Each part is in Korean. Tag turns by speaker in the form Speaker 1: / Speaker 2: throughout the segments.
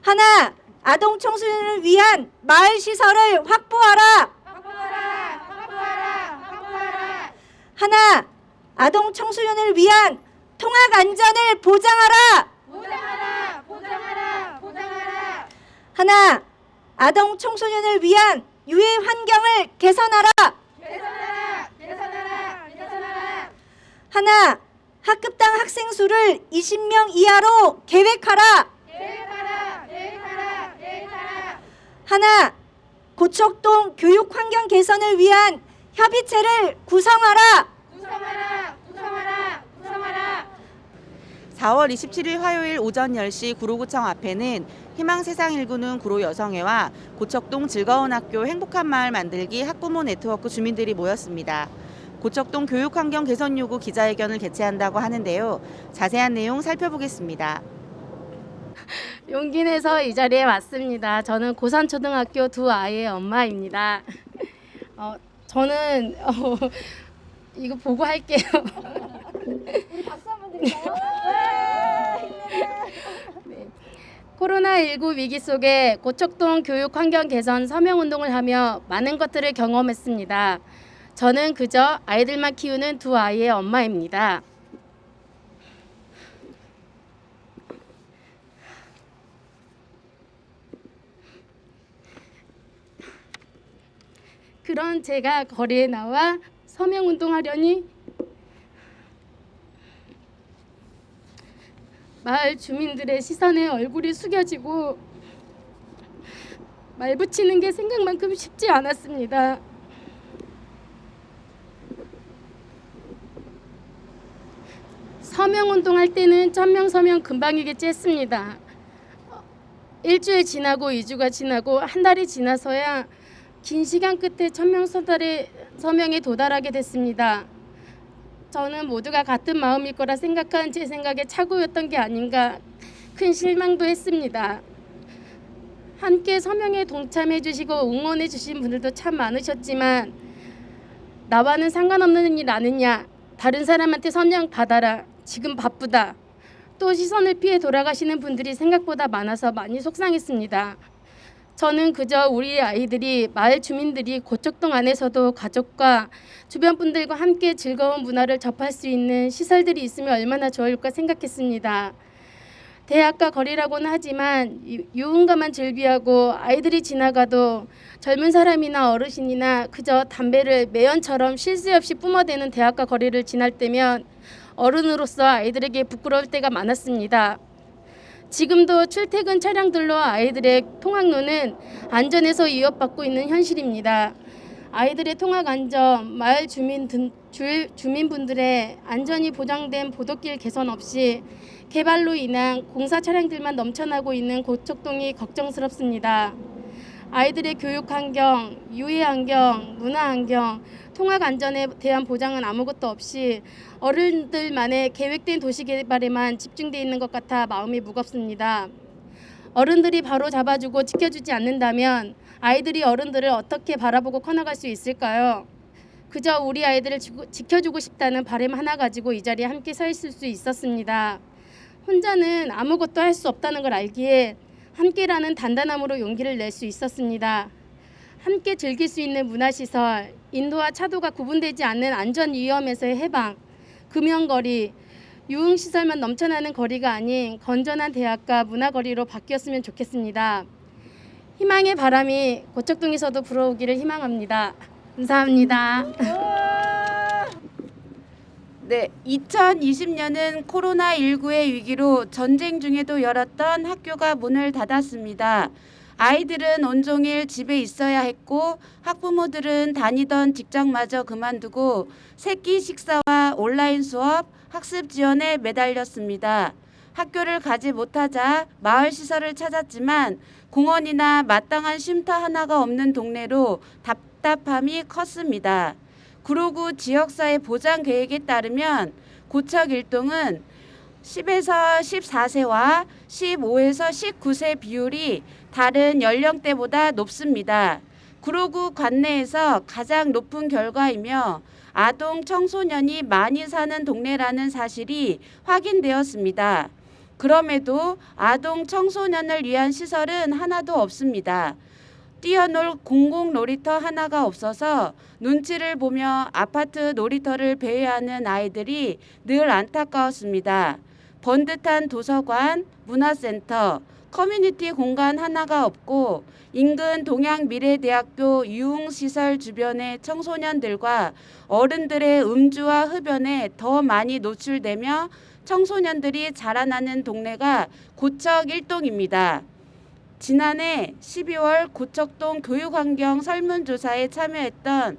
Speaker 1: 하나, 아동 청소년을 위한 마을 시설을 확보하라. 하나, 아동 청소년을 위한 통학 안전을 보장하라. 하나, 아동 청소년을 위한 유해 환경을 개선하라. 하나, 학급당 학생 수를 20명 이하로 계획하라. 하나, 고척동 교육 환경 개선을 위한 협의체를 구성하라.
Speaker 2: 4월 27일 화요일 오전 10시 구로구청 앞에는 희망세상 1구는 구로 여성회와 고척동 즐거운 학교 행복한 마을 만들기 학부모 네트워크 주민들이 모였습니다. 고척동 교육환경 개선 요구 기자회견을 개최한다고 하는데요. 자세한 내용 살펴보겠습니다.
Speaker 3: 용기 내서 이 자리에 왔습니다. 저는 고산초등학교 두 아이의 엄마입니다. 저는 이거 보고 할게요.
Speaker 1: 우리 박수 한번 드릴까요?
Speaker 3: 네. 코로나19 위기 속에 고척동 교육 환경 개선 서명 운동을 하며 많은 것들을 경험했습니다. 저는 그저 아이들만 키우는 두 아이의 엄마입니다. 그런 제가 거리에 나와 서명 운동하려니 마을 주민들의 시선에 얼굴이 숙여지고 말 붙이는 게 생각만큼 쉽지 않았습니다. 서명 운동할 때는 1000명 서명 금방이겠지 했습니다. 일주일 지나고 2주가 지나고 한 달이 지나서야 긴 시간 끝에 1000명 서명에 도달하게 됐습니다. 저는 모두가 같은 마음일 거라 생각한 제 생각에 착오였던 게 아닌가 큰 실망도 했습니다. 함께 서명에 동참해 주시고 응원해 주신 분들도 참 많으셨지만 나와는 상관없는 일 아느냐, 다른 사람한테 서명 받아라, 지금 바쁘다, 또 시선을 피해 돌아가시는 분들이 생각보다 많아서 많이 속상했습니다. 저는 그저 우리 아이들이, 마을 주민들이 고척동 안에서도 가족과 주변 분들과 함께 즐거운 문화를 접할 수 있는 시설들이 있으면 얼마나 좋을까 생각했습니다. 대학가 거리라고는 하지만 유흥가만 즐비하고 아이들이 지나가도 젊은 사람이나 어르신이나 그저 담배를 매연처럼 쉴 새 없이 뿜어대는 대학가 거리를 지날 때면 어른으로서 아이들에게 부끄러울 때가 많았습니다. 지금도 출퇴근 차량들로 아이들의 통학로는 안전에서 위협받고 있는 현실입니다. 아이들의 통학 안전, 마을 주민분들의 안전이 보장된 보도길 개선 없이 개발로 인한 공사 차량들만 넘쳐나고 있는 고척동이 걱정스럽습니다. 아이들의 교육 환경, 유해 환경, 문화 환경, 통학 안전에 대한 보장은 아무것도 없이 어른들만의 계획된 도시 개발에만 집중돼 있는 것 같아 마음이 무겁습니다. 어른들이 바로 잡아주고 지켜주지 않는다면 아이들이 어른들을 어떻게 바라보고 커나갈 수 있을까요? 그저 우리 아이들을 지켜주고 싶다는 바람 하나 가지고 이 자리에 함께 서 있을 수 있었습니다. 혼자는 아무것도 할 수 없다는 걸 알기에 함께라는 단단함으로 용기를 낼 수 있었습니다. 함께 즐길 수 있는 문화시설, 인도와 차도가 구분되지 않는 안전 위험에서의 해방, 금연거리, 유흥시설만 넘쳐나는 거리가 아닌 건전한 대학가 문화거리로 바뀌었으면 좋겠습니다. 희망의 바람이 고척동에서도 불어오기를 희망합니다. 감사합니다.
Speaker 4: 네, 2020년은 코로나19의 위기로 전쟁 중에도 열었던 학교가 문을 닫았습니다. 아이들은 온종일 집에 있어야 했고 학부모들은 다니던 직장마저 그만두고 새끼 식사와 온라인 수업, 학습 지원에 매달렸습니다. 학교를 가지 못하자 마을 시설을 찾았지만 공원이나 마땅한 쉼터 하나가 없는 동네로 답답함이 컸습니다. 구로구 지역사회 보장 계획에 따르면 고척 일동은 10에서 14세와 15에서 19세 비율이 다른 연령대보다 높습니다. 구로구 관내에서 가장 높은 결과이며 아동 청소년이 많이 사는 동네라는 사실이 확인되었습니다. 그럼에도 아동 청소년을 위한 시설은 하나도 없습니다. 뛰어놀 공공 놀이터 하나가 없어서 눈치를 보며 아파트 놀이터를 배회하는 아이들이 늘 안타까웠습니다. 번듯한 도서관, 문화센터, 커뮤니티 공간 하나가 없고 인근 동양미래대학교 유흥시설 주변의 청소년들과 어른들의 음주와 흡연에 더 많이 노출되며 청소년들이 자라나는 동네가 고척 1동입니다. 지난해 12월 고척동 교육환경 설문조사에 참여했던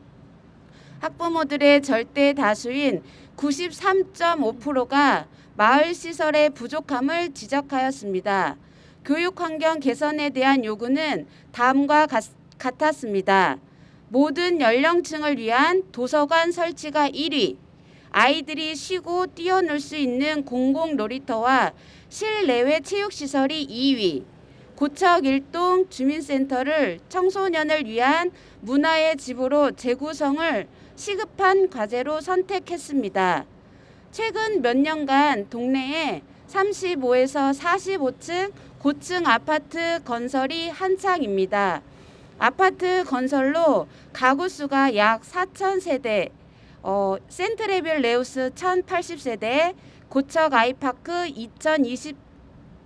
Speaker 4: 학부모들의 절대 다수인 93.5%가 마을 시설의 부족함을 지적하였습니다. 교육환경 개선에 대한 요구는 다음과 같았습니다. 모든 연령층을 위한 도서관 설치가 1위, 아이들이 쉬고 뛰어놀 수 있는 공공 놀이터와 실내외 체육시설이 2위, 고척 1동 주민센터를 청소년을 위한 문화의 집으로 재구성을 시급한 과제로 선택했습니다. 최근 몇 년간 동네에 35에서 45층 고층 아파트 건설이 한창입니다. 아파트 건설로 가구 수가 약 4,000세대, 센트레빌 레우스 1,080세대, 고척 아이파크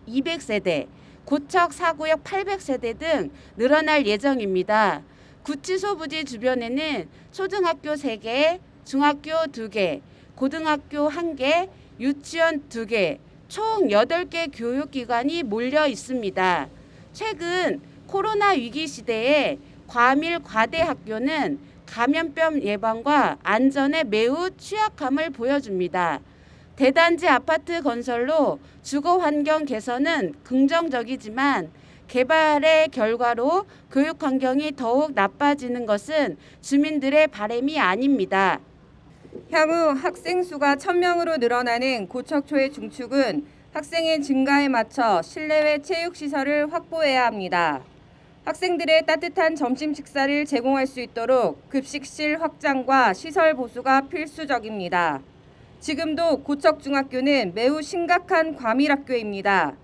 Speaker 4: 2,200세대, 고척 4구역 800세대 등 늘어날 예정입니다. 구치소 부지 주변에는 초등학교 3개, 중학교 2개, 고등학교 1개, 유치원 2개, 총 8개 교육기관이 몰려 있습니다. 최근 코로나 위기 시대에 과밀 과대 학교는 감염병 예방과 안전에 매우 취약함을 보여줍니다. 대단지 아파트 건설로 주거 환경 개선은 긍정적이지만 개발의 결과로 교육 환경이 더욱 나빠지는 것은 주민들의 바람이 아닙니다.
Speaker 5: 향후 학생 수가 1,000명으로 늘어나는 고척초의 중축은 학생의 증가에 맞춰 실내외 체육시설을 확보해야 합니다. 학생들의 따뜻한 점심 식사를 제공할 수 있도록 급식실 확장과 시설 보수가 필수적입니다. 지금도 고척중학교는 매우 심각한 과밀학교입니다.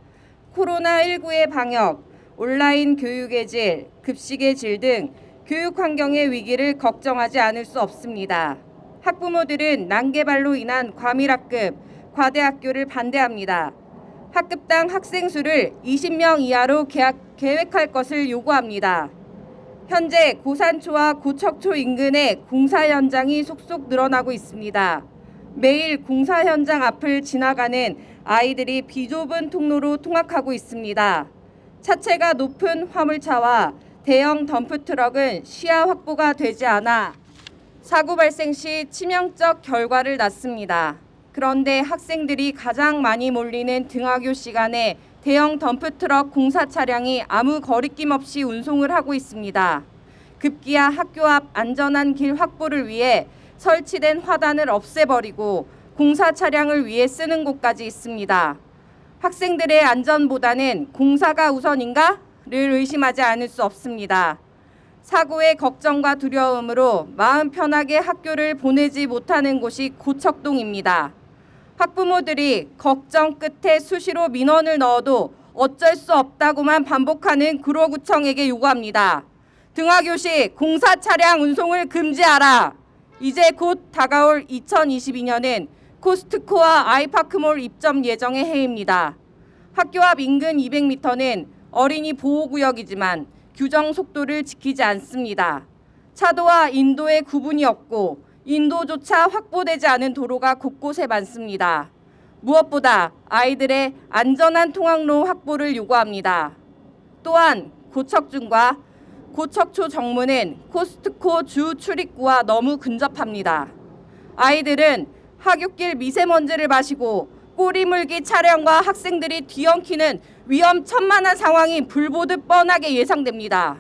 Speaker 5: 코로나19의 방역, 온라인 교육의 질, 급식의 질 등 교육 환경의 위기를 걱정하지 않을 수 없습니다. 학부모들은 난개발로 인한 과밀학급, 과대학교를 반대합니다. 학급당 학생 수를 20명 이하로 계획할 것을 요구합니다. 현재 고산초와 고척초 인근의 공사 현장이 속속 늘어나고 있습니다. 매일 공사 현장 앞을 지나가는 아이들이 비좁은 통로로 통학하고 있습니다. 차체가 높은 화물차와 대형 덤프트럭은 시야 확보가 되지 않아 사고 발생 시 치명적 결과를 낳습니다. 그런데 학생들이 가장 많이 몰리는 등하교 시간에 대형 덤프트럭 공사 차량이 아무 거리낌 없이 운송을 하고 있습니다. 급기야 학교 앞 안전한 길 확보를 위해 설치된 화단을 없애버리고 공사 차량을 위해 쓰는 곳까지 있습니다. 학생들의 안전보다는 공사가 우선인가를 의심하지 않을 수 없습니다. 사고의 걱정과 두려움으로 마음 편하게 학교를 보내지 못하는 곳이 고척동입니다. 학부모들이 걱정 끝에 수시로 민원을 넣어도 어쩔 수 없다고만 반복하는 구로구청에게 요구합니다. 등하교 시 공사 차량 운송을 금지하라. 이제 곧 다가올 2022년은 코스트코와 아이파크몰 입점 예정의 해입니다. 학교 앞 인근 200m는 어린이 보호구역이지만 규정 속도를 지키지 않습니다. 차도와 인도의 구분이 없고 인도조차 확보되지 않은 도로가 곳곳에 많습니다. 무엇보다 아이들의 안전한 통학로 확보를 요구합니다. 또한 고척중과 고척초 정문은 코스트코 주 출입구와 너무 근접합니다. 아이들은 하굣길 미세먼지를 마시고 꼬리물기 차량과 학생들이 뒤엉키는 위험천만한 상황이 불보듯 뻔하게 예상됩니다.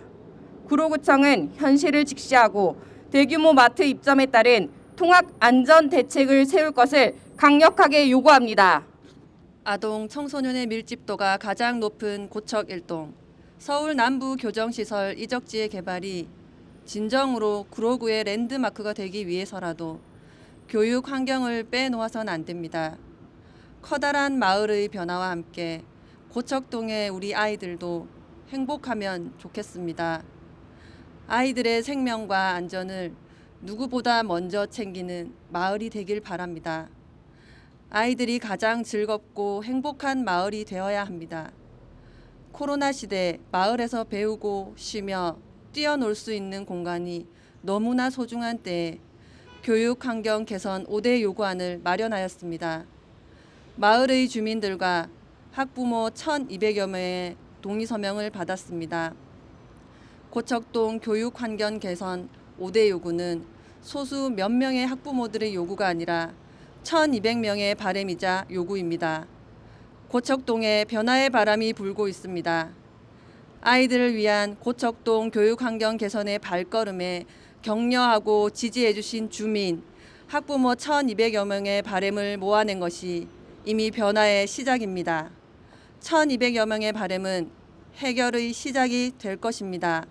Speaker 5: 구로구청은 현실을 직시하고 대규모 마트 입점에 따른 통학 안전 대책을 세울 것을 강력하게 요구합니다.
Speaker 6: 아동 청소년의 밀집도가 가장 높은 고척 1동, 서울 남부 교정시설 이적지의 개발이 진정으로 구로구의 랜드마크가 되기 위해서라도 교육 환경을 빼놓아서는 안 됩니다. 커다란 마을의 변화와 함께 고척동의 우리 아이들도 행복하면 좋겠습니다. 아이들의 생명과 안전을 누구보다 먼저 챙기는 마을이 되길 바랍니다. 아이들이 가장 즐겁고 행복한 마을이 되어야 합니다. 코로나 시대 마을에서 배우고 쉬며 뛰어놀 수 있는 공간이 너무나 소중한 때에 교육 환경 개선 5대 요구안을 마련하였습니다. 마을의 주민들과 학부모 1,200여 명의 동의 서명을 받았습니다. 고척동 교육 환경 개선 5대 요구는 소수 몇 명의 학부모들의 요구가 아니라 1,200명의 바람이자 요구입니다. 고척동에 변화의 바람이 불고 있습니다. 아이들을 위한 고척동 교육 환경 개선의 발걸음에 격려하고 지지해 주신 주민, 학부모 1,200여 명의 바람을 모아낸 것이 이미 변화의 시작입니다. 1,200여 명의 바람은 해결의 시작이 될 것입니다.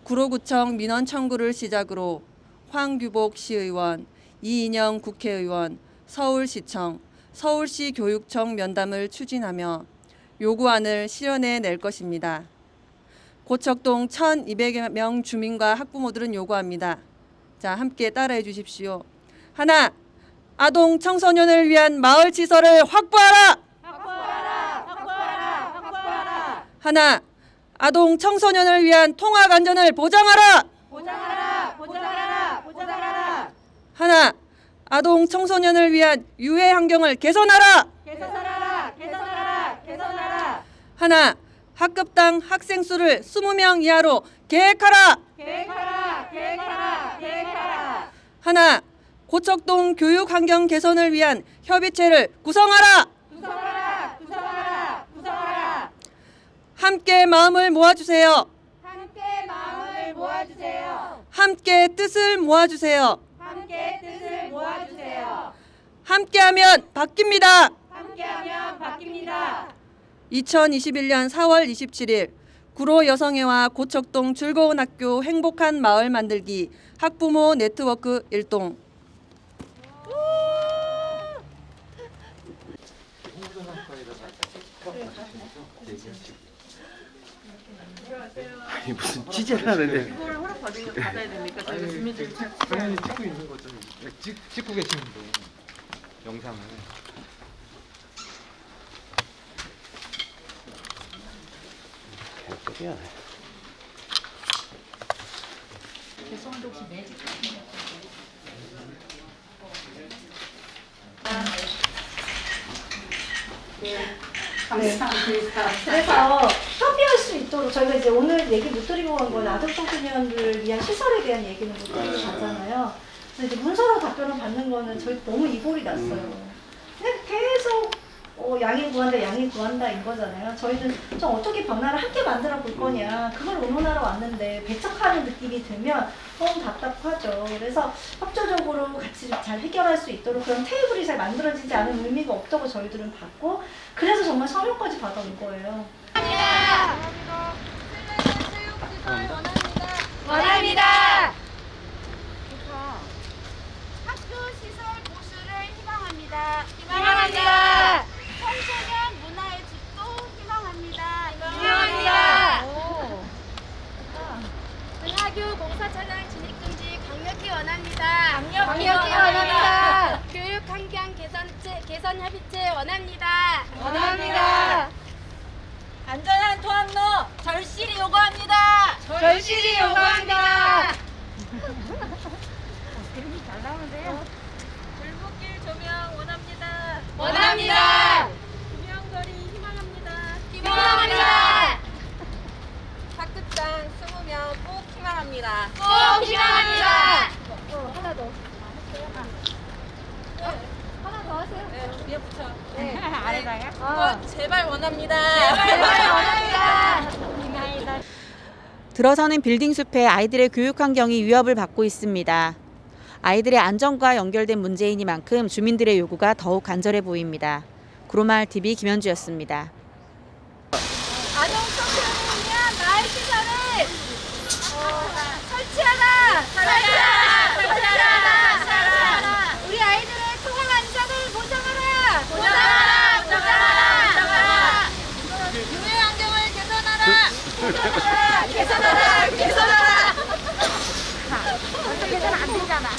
Speaker 6: 구로구청 민원 청구를 시작으로 황규복 시의원, 이인영 국회의원, 서울시청, 서울시 교육청 면담을 추진하며 요구안을 실현해 낼 것입니다. 고척동 1,200명 주민과 학부모들은 요구합니다. 자, 함께 따라해 주십시오. 하나, 아동 청소년을 위한 마을 시설을 확보하라. 하나, 아동 청소년을 위한 통학 안전을 보장하라. 하나, 아동 청소년을 위한 유해 환경을 개선하라. 하나, 학급당 학생 수를 20명 이하로 계획하라. 하나, 고척동 교육 환경 개선을 위한 협의체를 구성하라. 함께 마음을 모아주세요. 함께 뜻을 모아주세요. 함께하면 바뀝니다. 2021년 4월 27일 구로 여성회와 고척동 즐거운 학교 행복한 마을 만들기 학부모 네트워크 일동.
Speaker 7: 아니 무슨 취재를 하는데
Speaker 2: 이걸 허락 받아야 됩니까? 저희가 주민들
Speaker 7: 당연히 찍고 있는 거죠. 찍고 계시는데 영상을. 개소리야.
Speaker 1: 그래서 협의할 수 있도록 저희가 이제 오늘 얘기 못 드리고 간 건 아동 청소년들을 위한 시설에 대한 얘기는 못 드리고 갔잖아요. 그래서 이제 문서로 답변을 받는 거는 저희 너무 이골이 났어요. 근데 계속 양해 구한다 인 거잖아요. 저희는 좀 어떻게 변화를 함께 만들어 볼 거냐 그걸 의논하러 왔는데 배척하는 느낌이 들면 너무 답답하죠. 그래서 협조적으로 같이 잘 해결할 수 있도록 그런 테이블이 잘 만들어지지 않은 의미가 없다고 저희들은 봤고 그래서 정말 서명까지 받아온 거예요.
Speaker 8: 원합니다. 학교 시설 보수를 희망합니다. 희망합니다. 청소년 문화의 집도 희망합니다. 희망합니다. 등하교 공사차장 진입금지 강력히 원합니다. 강력히 원합니다. 교육 환경 개선 협의체 원합니다. 원합니다. 안전한 통학로 절실히 요구합니다. 절실히 요구합니다. 그림이 잘 나오는데요. 불꽃길 조명 원합니다. 원합니다. 구명거리 희망합니다. 희망합니다. 학급당 20명 꼭 희망합니다. 꼭 희망합니다. 하나 더. 하나 더 하세요. 네, 위에 붙여. 네. 아래다요? 제발 원합니다. 제발 원합니다.
Speaker 2: 들어서는 빌딩 숲에 아이들의 교육 환경이 위협을 받고 있습니다. 아이들의 안전과 연결된 문제이니만큼 주민들의 요구가 더욱 간절해 보입니다. 구로마을 TV 김현주였습니다.
Speaker 8: 아동 청소년을 위한 마을 시설을 설치하라. 우리 아이들의 통학 안전을 보장하라. 계산하라. 계산 안 되잖아.